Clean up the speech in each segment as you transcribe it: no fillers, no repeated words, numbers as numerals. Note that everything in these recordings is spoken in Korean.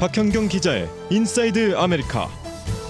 박현경 기자의 인사이드 아메리카.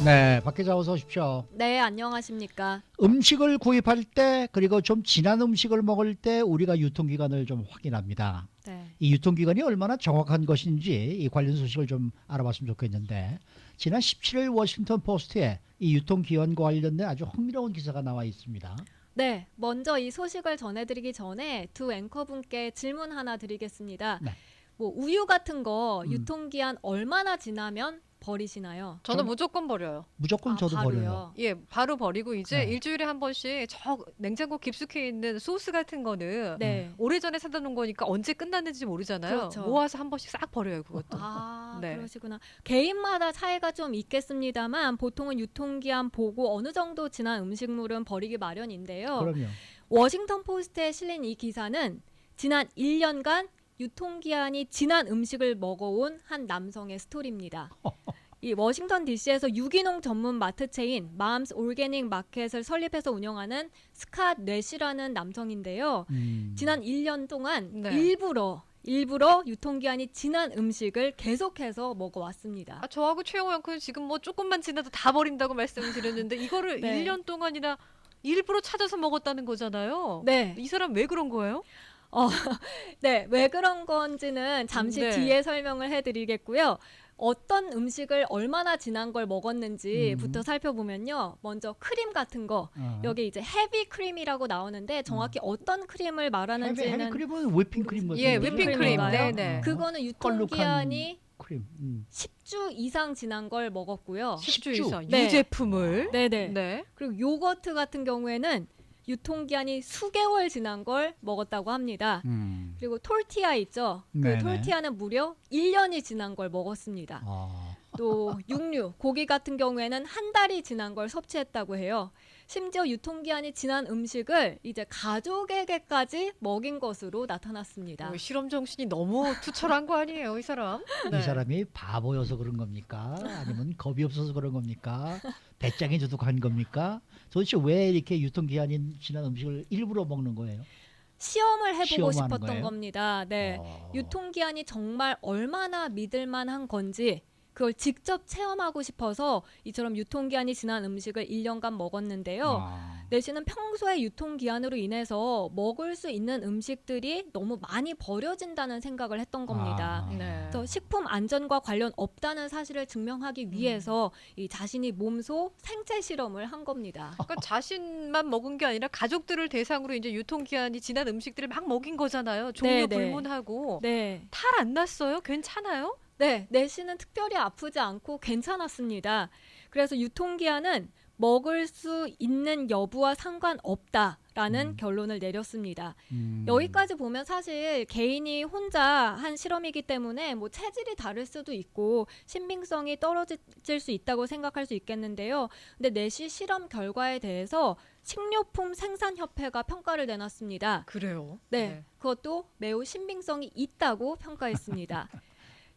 네, 박 기자 어서 오십시오. 네, 안녕하십니까. 음식을 구입할 때 그리고 좀 진한 음식을 먹을 때 우리가 유통기간을 좀 확인합니다. 네. 이 유통기간이 얼마나 정확한 것인지 이 관련 소식을 좀 알아봤으면 좋겠는데 지난 17일 워싱턴 포스트에 이 유통기한과 관련된 아주 흥미로운 기사가 나와 있습니다. 네, 먼저 이 소식을 전해드리기 전에 두 앵커분께 질문 하나 드리겠습니다. 네. 뭐 우유 같은 거 유통기한 얼마나 지나면 버리시나요? 저는 무조건 버려요. 무조건 저도 바로요? 버려요. 예, 바로 버리고 이제 네. 일주일에 한 번씩 저 냉장고 깊숙이 있는 소스 같은 거는 네. 오래전에 사다 놓은 거니까 언제 끝났는지 모르잖아요. 그렇죠. 모아서 한 번씩 싹 버려요, 그것도. 아, 네. 그러시구나. 개인마다 차이가 좀 있겠습니다만 보통은 유통기한 보고 어느 정도 지난 음식물은 버리기 마련인데요. 그럼요. 워싱턴 포스트에 실린 이 기사는 지난 1년간 유통기한이 지난 음식을 먹어온 한 남성의 스토리입니다. 이 워싱턴 DC에서 유기농 전문 마트 체인 맘스 올게닉 마켓을 설립해서 운영하는 스캇 뇌시라는 남성인데요. 지난 1년 동안 네. 일부러 유통기한이 지난 음식을 계속해서 먹어왔습니다. 아, 저하고 최영호 형은 지금 뭐 조금만 지나도 다 버린다고 말씀을 드렸는데 이거를 네. 1년 동안이나 일부러 찾아서 먹었다는 거잖아요. 네. 이 사람 왜 그런 거예요? 네, 왜 그런 건지는 잠시 네. 뒤에 설명을 해드리겠고요. 어떤 음식을 얼마나 지난 걸 먹었는지부터 살펴보면요. 먼저 크림 같은 거, 여기 이제 헤비 크림이라고 나오는데 정확히 어떤 크림을 말하는지는 헤비크림은 whipping 크림 예, 같은 whipping 크림. 네, 네. 그거는 유통기한이 크림. 10주 이상 지난 걸 먹었고요. 10주 10주. 이상 네. 유제품을. 네네. 네. 그리고 요거트 같은 경우에는 유통기한이 수개월 지난 걸 먹었다고 합니다. 그리고 톨티아 있죠. 그 네네. 톨티아는 무려 1년이 지난 걸 먹었습니다. 또 육류, 고기 같은 경우에는 한 달이 지난 걸 섭취했다고 해요. 심지어 유통기한이 지난 음식을 이제 가족에게까지 먹인 것으로 나타났습니다. 실험 정신이 너무 투철한 거 아니에요, 이 사람? 이 사람이 바보여서 그런 겁니까? 아니면 겁이 없어서 그런 겁니까? 배짱이 두둑한 겁니까? 도대체 왜 이렇게 유통기한이 지난 음식을 일부러 먹는 거예요? 시험을 해보고 시험하는 싶었던 거예요? 겁니다. 네, 유통기한이 정말 얼마나 믿을만한 건지 그걸 직접 체험하고 싶어서 이처럼 유통기한이 지난 음식을 1년간 먹었는데요. 내시는 평소에 유통기한으로 인해서 먹을 수 있는 음식들이 너무 많이 버려진다는 생각을 했던 겁니다. 네. 그래서 식품 안전과 관련 없다는 사실을 증명하기 위해서 이 자신이 몸소 생체 실험을 한 겁니다. 그러니까 자신만 먹은 게 아니라 가족들을 대상으로 이제 유통기한이 지난 음식들을 막 먹인 거잖아요. 종류 네, 네. 불문하고. 네. 탈 안 났어요? 괜찮아요? 네, 내시는 특별히 아프지 않고 괜찮았습니다. 그래서 유통기한은 먹을 수 있는 여부와 상관없다라는 결론을 내렸습니다. 여기까지 보면 사실 개인이 혼자 한 실험이기 때문에 뭐 체질이 다를 수도 있고 신빙성이 떨어질 수 있다고 생각할 수 있겠는데요. 근데 내시 실험 결과에 대해서 식료품 생산협회가 평가를 내놨습니다. 그래요. 네, 그것도 매우 신빙성이 있다고 평가했습니다.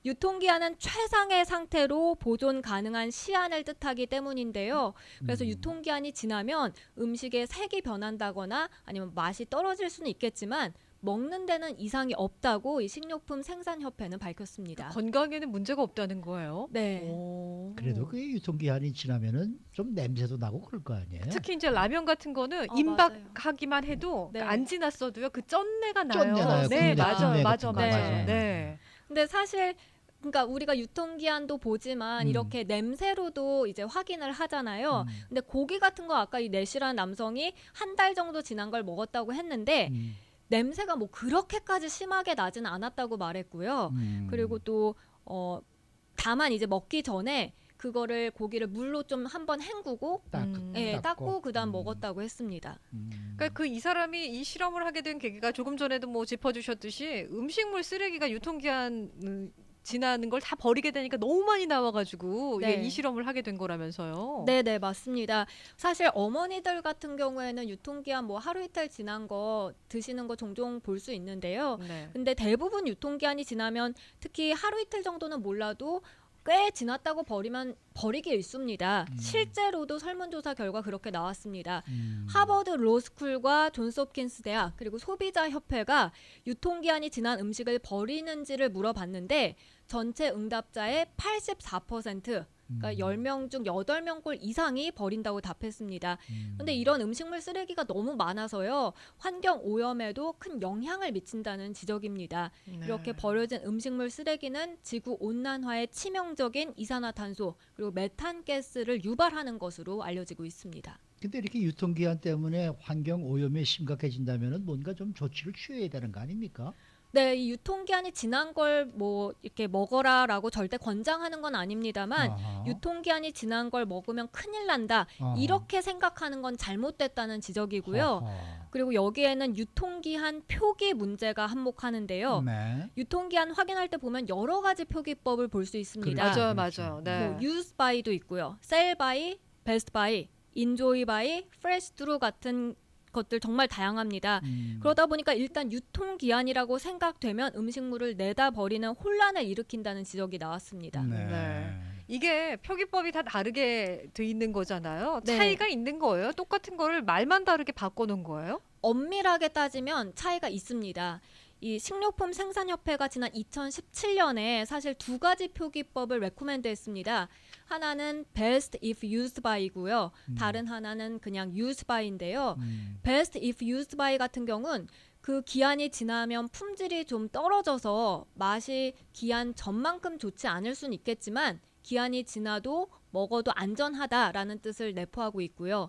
유통기한은 최상의 상태로 보존 가능한 시한을 뜻하기 때문인데요. 그래서 유통기한이 지나면 음식의 색이 변한다거나 아니면 맛이 떨어질 수는 있겠지만 먹는 데는 이상이 없다고 이 식료품 생산협회는 밝혔습니다. 건강에는 문제가 없다는 거예요. 네. 오. 그래도 그 유통기한이 지나면은 좀 냄새도 나고 그럴 거 아니에요? 특히 이제 라면 같은 거는 어, 임박하기만 해도 네. 안 지났어도요 그 쩐내가 나요. 쩐내 나요. 네, 국내 맞아요, 쩐내 맞아, 같은 거. 맞아. 맞아요. 네. 근데 사실 그러니까 우리가 유통기한도 보지만 이렇게 냄새로도 이제 확인을 하잖아요. 근데 고기 같은 거 아까 이 내시라는 남성이 한 달 정도 지난 걸 먹었다고 했는데 냄새가 뭐 그렇게까지 심하게 나진 않았다고 말했고요. 그리고 또 다만 이제 먹기 전에 그거를 고기를 물로 좀 한번 헹구고 닦고 그다음 먹었다고 했습니다. 그러니까 그 이 사람이 이 실험을 하게 된 계기가 조금 전에도 뭐 짚어주셨듯이 음식물 쓰레기가 유통기한 지나는 걸 다 버리게 되니까 너무 많이 나와가지고 네. 이 실험을 하게 된 거라면서요. 네네 맞습니다. 사실 어머니들 같은 경우에는 유통기한 뭐 하루 이틀 지난 거 드시는 거 종종 볼 수 있는데요. 네. 근데 대부분 유통기한이 지나면 특히 하루 이틀 정도는 몰라도 꽤 지났다고 버리면 버리기 일쑤입니다. 실제로도 설문조사 결과 그렇게 나왔습니다. 하버드 로스쿨과 존스홉킨스 대학 그리고 소비자협회가 유통기한이 지난 음식을 버리는지를 물어봤는데 전체 응답자의 84%, 그러니까 10명 중 8명꼴 이상이 버린다고 답했습니다. 그런데 이런 음식물 쓰레기가 너무 많아서요. 환경 오염에도 큰 영향을 미친다는 지적입니다. 네. 이렇게 버려진 음식물 쓰레기는 지구 온난화에 치명적인 이산화탄소 그리고 메탄가스를 유발하는 것으로 알려지고 있습니다. 근데 이렇게 유통기한 때문에 환경 오염이 심각해진다면은 뭔가 좀 조치를 취해야 되는 거 아닙니까? 네, 이 유통기한이 지난 걸 뭐 이렇게 먹어라라고 절대 권장하는 건 아닙니다만 아하. 유통기한이 지난 걸 먹으면 큰일 난다. 아하. 이렇게 생각하는 건 잘못됐다는 지적이고요. 허허. 그리고 여기에는 유통기한 표기 문제가 한몫하는데요. 네. 유통기한 확인할 때 보면 여러 가지 표기법을 볼 수 있습니다. 맞아요, 그렇죠. 맞아요. 네. 뭐 use by도 있고요. sell by, best by, enjoy by, fresh through 같은 것들 정말 다양합니다. 그러다 보니까 일단 유통기한이라고 생각되면 음식물을 내다 버리는 혼란을 일으킨다는 지적이 나왔습니다. 네. 이게 표기법이 다 다르게 돼 있는 거잖아요. 네. 차이가 있는 거예요? 똑같은 거를 말만 다르게 바꿔놓은 거예요? 엄밀하게 따지면 차이가 있습니다. 이 식료품 생산협회가 지난 2017년에 사실 두 가지 표기법을 레코멘드했습니다. 하나는 best if used by이고요. 다른 하나는 그냥 used by인데요. best if used by 같은 경우는 그 기한이 지나면 품질이 좀 떨어져서 맛이 기한 전만큼 좋지 않을 수는 있겠지만 기한이 지나도 먹어도 안전하다라는 뜻을 내포하고 있고요.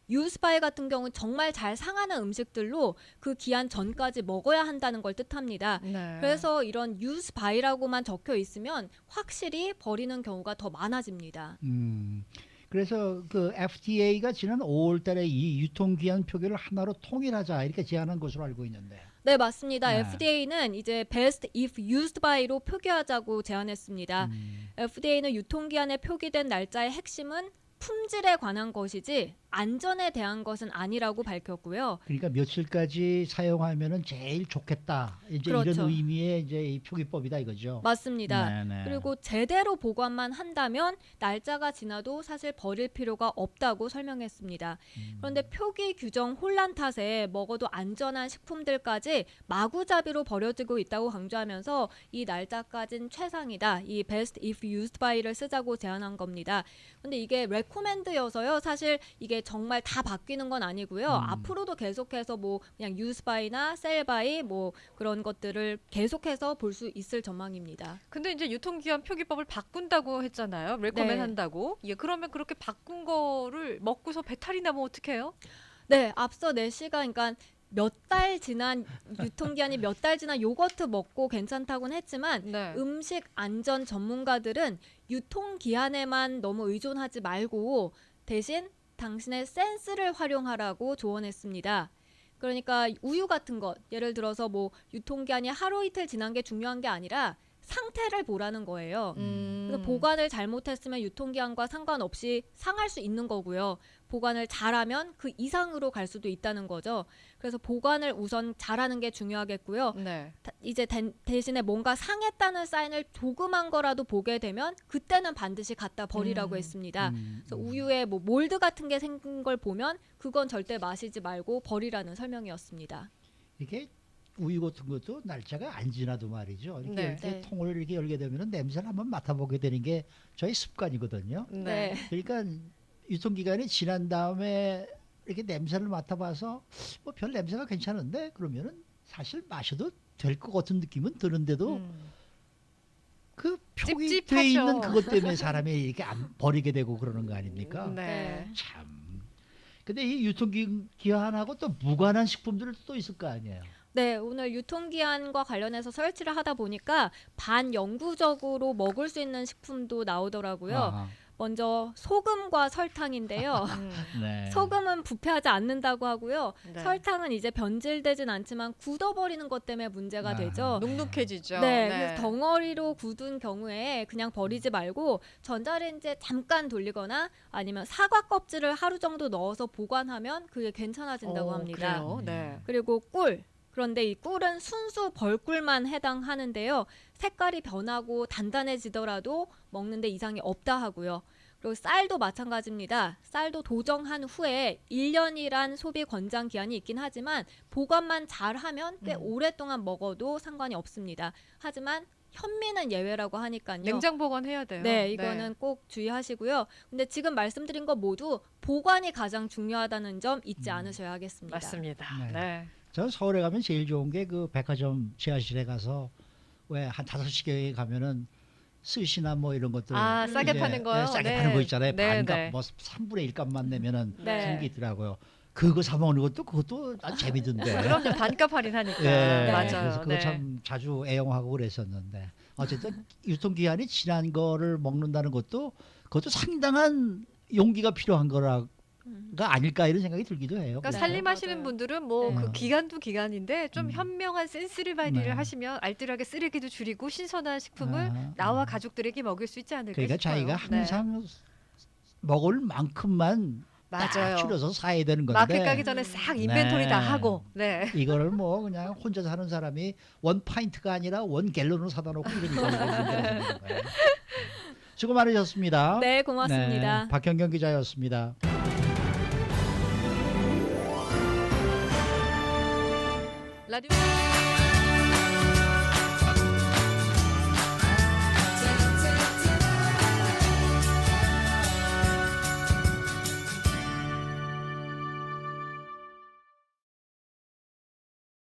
유스바이 같은 경우는 정말 잘 상하는 음식들로 그 기한 전까지 먹어야 한다는 걸 뜻합니다. 네. 그래서 이런 유스바이라고만 적혀 있으면 확실히 버리는 경우가 더 많아집니다. 그래서 그 FDA가 지난 5월달에 이 유통기한 표기를 하나로 통일하자 이렇게 제안한 것으로 알고 있는데. 네, 맞습니다. 네. FDA는 이제 best if used by로 표기하자고 제안했습니다. FDA는 유통기한에 표기된 날짜의 핵심은 품질에 관한 것이지 안전에 대한 것은 아니라고 밝혔고요. 그러니까 며칠까지 사용하면은 제일 좋겠다. 이제 그렇죠. 이런 의미의 이제 이 표기법이다 이거죠. 맞습니다. 네네. 그리고 제대로 보관만 한다면 날짜가 지나도 사실 버릴 필요가 없다고 설명했습니다. 그런데 표기 규정 혼란 탓에 먹어도 안전한 식품들까지 마구잡이로 버려지고 있다고 강조하면서 이 날짜까진 최상이다. 이 best if used by를 쓰자고 제안한 겁니다. 근데 이게 레코멘드여서요. 사실 이게 정말 다 바뀌는 건 아니고요. 앞으로도 계속해서 뭐 그냥 use by나 sell by 뭐 그런 것들을 계속해서 볼 수 있을 전망입니다. 근데 이제 유통기한 표기법을 바꾼다고 했잖아요. 레코멘 네. 한다고. 예, 그러면 그렇게 바꾼 거를 먹고서 배탈이 나면 어떡해요? 네, 앞서 4시간 그러니까 몇 달 지난 유통기한이 몇 달 지난 요거트 먹고 괜찮다고는 했지만 네. 음식 안전 전문가들은 유통기한에만 너무 의존하지 말고 대신 당신의 센스를 활용하라고 조언했습니다. 그러니까 우유 같은 것 예를 들어서 뭐 유통기한이 하루 이틀 지난 게 중요한 게 아니라 상태를 보라는 거예요. 그래서 보관을 잘못했으면 유통기한과 상관없이 상할 수 있는 거고요. 보관을 잘하면 그 이상으로 갈 수도 있다는 거죠. 그래서 보관을 우선 잘하는 게 중요하겠고요. 네. 이제 대신에 뭔가 상했다는 사인을 조그만 거라도 보게 되면 그때는 반드시 갖다 버리라고 했습니다. 그래서 우유에 뭐 몰드 같은 게 생긴 걸 보면 그건 절대 마시지 말고 버리라는 설명이었습니다. 이게 우유 같은 것도 날짜가 안 지나도 말이죠. 이렇게, 네. 이렇게 네. 통을 이렇게 열게 되면은 냄새를 한번 맡아보게 되는 게 저희 습관이거든요. 네. 그러니까 유통기간이 지난 다음에 이렇게 냄새를 맡아봐서 뭐 별 냄새가 괜찮은데 그러면은 사실 마셔도 될 것 같은 느낌은 드는데도 그 표기돼 찝찝하죠. 있는 그것 때문에 사람이 이렇게 안 버리게 되고 그러는 거 아닙니까? 네. 참. 근데 이 유통기한하고 또 무관한 식품들도 또 있을 거 아니에요. 네, 오늘 유통기한과 관련해서 설치를 하다 보니까 반영구적으로 먹을 수 있는 식품도 나오더라고요. 아하. 먼저 소금과 설탕인데요. 네. 소금은 부패하지 않는다고 하고요. 네. 설탕은 이제 변질되진 않지만 굳어버리는 것 때문에 문제가 아하. 되죠. 눅눅해지죠. 네, 그래서 덩어리로 굳은 경우에 그냥 버리지 말고 전자레인지에 잠깐 돌리거나 아니면 사과 껍질을 하루 정도 넣어서 보관하면 그게 괜찮아진다고 합니다. 그래요? 네. 그리고 꿀. 그런데 이 꿀은 순수 벌꿀만 해당하는데요. 색깔이 변하고 단단해지더라도 먹는데 이상이 없다 하고요. 그리고 쌀도 마찬가지입니다. 쌀도 도정한 후에 1년이란 소비 권장 기한이 있긴 하지만 보관만 잘하면 꽤 오랫동안 먹어도 상관이 없습니다. 하지만 현미는 예외라고 하니까요. 냉장 보관해야 돼요. 네, 이거는 꼭 주의하시고요. 근데 지금 말씀드린 것 모두 보관이 가장 중요하다는 점 잊지 않으셔야 하겠습니다. 맞습니다. 네. 네. 저 서울에 가면 제일 좋은 게 그 백화점 지하실에 가서 왜 한 5시경에 가면은 스시나 뭐 이런 것들 아, 싸게 파는 거요? 싸게 네. 파는 거 있잖아요. 네, 반값 네. 뭐 3분의 1 값만 내면은 네. 그런 게 있더라고요. 그거 사 먹는 것도 그것도 아주 재미든데. 그럼요. 반값 할인하니까. 예, 맞아요. 그래서 그거 네. 참 자주 애용하고 그랬었는데 어쨌든 유통기한이 지난 거를 먹는다는 것도 그것도 상당한 용기가 필요한 거라가 아닐까 이런 생각이 들기도 해요. 그러니까 네. 살림하시는 맞아요. 분들은 뭐 네. 그 기간도 기간인데 좀 음. 현명한 센스를 발휘를 네. 하시면 알뜰하게 쓰레기도 줄이고 신선한 식품을 아, 나와 가족들에게 먹일 수 있지 않을까 그러니까 싶어요. 자기가 네. 항상 먹을 만큼만 딱 맞아요. 줄여서 사야 되는 건데 마켓 가기 전에 싹 인벤토리 네. 다 하고. 네. 이거를 뭐 그냥 혼자 사는 사람이 원 파인트가 아니라 원 갤런으로 사다 놓고 이러니까 이게 문제가 생기는 거예요. 수고 많으셨습니다. 네, 고맙습니다. 네, 박현경 기자였습니다. 라디오